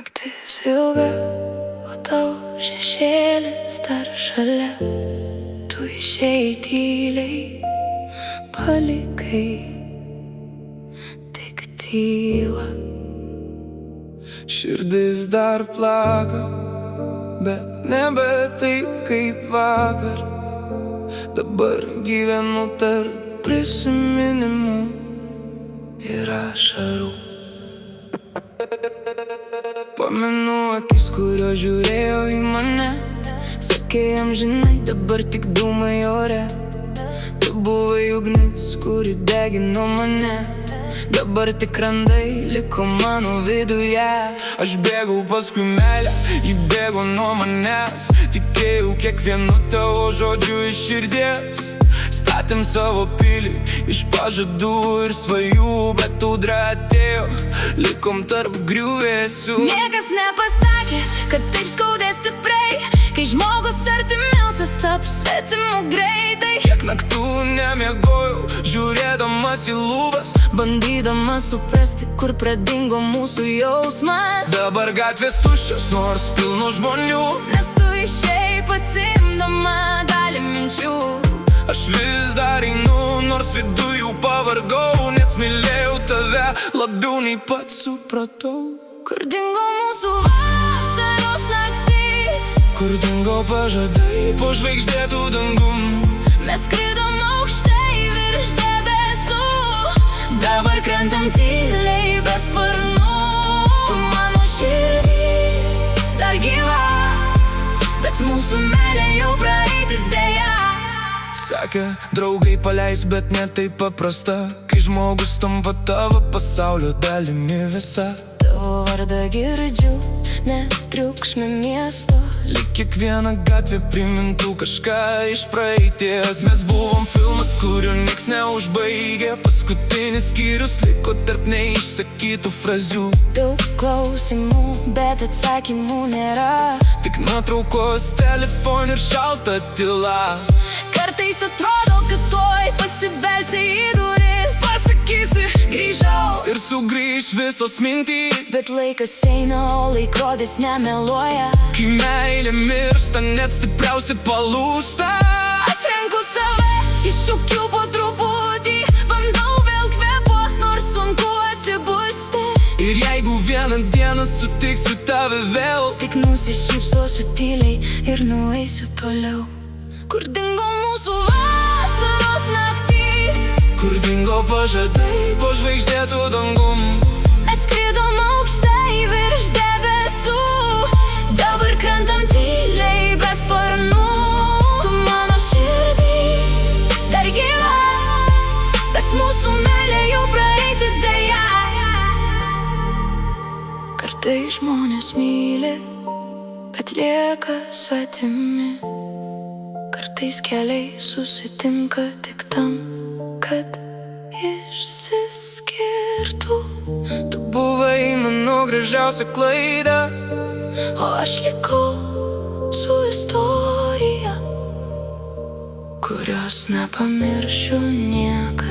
Naktis ilga, o tavo šešėlis dar šalia. Tu išėjai tyliai, palikai tik tylą. Širdis dar plaka, bet nebe taip kaip vakar. Dabar gyvenu tarp prisiminimų ir ašarų. Pamenu akis, kurio žiūrėjo į mane. Sakei amžinai, dabar tik dūmai ore. Tu buvai ugnis, kuri degino mane. Dabar tik randai liko mano viduje. Aš bėgau paskui meilę, ji bėgo nuo manęs. Tikėjau kiekvienu tavo žodžiu iš širdies. Statėm savo pilį iš pažadų ir svajų, bet audra atėjo, likom tarp griuvėsių. Niekas nepasakė, kad taip skaudės stipriai, kai žmogus artimiausias taps svetimu greitai. Kiek naktų nemiegojau, žiūrėdamas į lūpas, bandydamas suprasti, kur pradingo mūsų jausmas. Dabar gatvės tuščios, nors pilno žmonių, nes tu išėjai pasiimdama dalį minčių. Aš vis dar einu, nors viduj jau pavargau, nes mylėjau tave labiau nei pats supratau. Kur dingo mūsų vasaros naktis? Kur dingo pažadai po žvaigždėtų dangum? Mes skridom aukštai virš debesų, dabar krentam tyliai be sparnų. Tu mano širdį dar gyva, bet mūsų meilė jau praeitis deja. Sakė, draugai paleis, bet ne taip paprasta, kai žmogus tampa tavo pasaulio dalimi visa. Tavo vardą girdžiu, net triukšme miesto, lyg kiekviena gatvė primintų kažką iš praeities. Mes buvom filmas, kurio nieks neužbaigė. Paskutinis skyrius liko tarp neišsakytų frazių. Daug klausimų, bet atsakymų nėra. Tik nuotraukos, telefon ir šalta tyla. Kartais atrodo, kad tuoj pasibelsi į duris. Pasakysi, grįžau ir sugrįž visos mintys. Bet laikas eina, o laikrodis nemeluoja. Kai meilė miršta, net stipriausi palūžta. Aš renku save, iššūkiu po truputį, bandau vėl kvėpuot, nors sunku atsibusti. Ir jeigu vieną dieną sutiksiu tave vėl, tik nusišypsosiu tyliai ir nueisiu toliau. Kur dingo mūsų vasaros naktis? Kur dingo pažadai po žvaigždėtų dangum? Mes skridom aukštai virš debesų, dabar krentam tyliai be sparnų. Tu mano širdį dar gyva, bet mūsų meilė jau praeitis deja. Kartais žmonės myli, bet lieka svetimi. Kartais keliai susitinka tik tam, kad išsiskirtų. Tu buvai mano gražiausia klaida, o aš likau su istorija, kurios nepamiršiu niekada.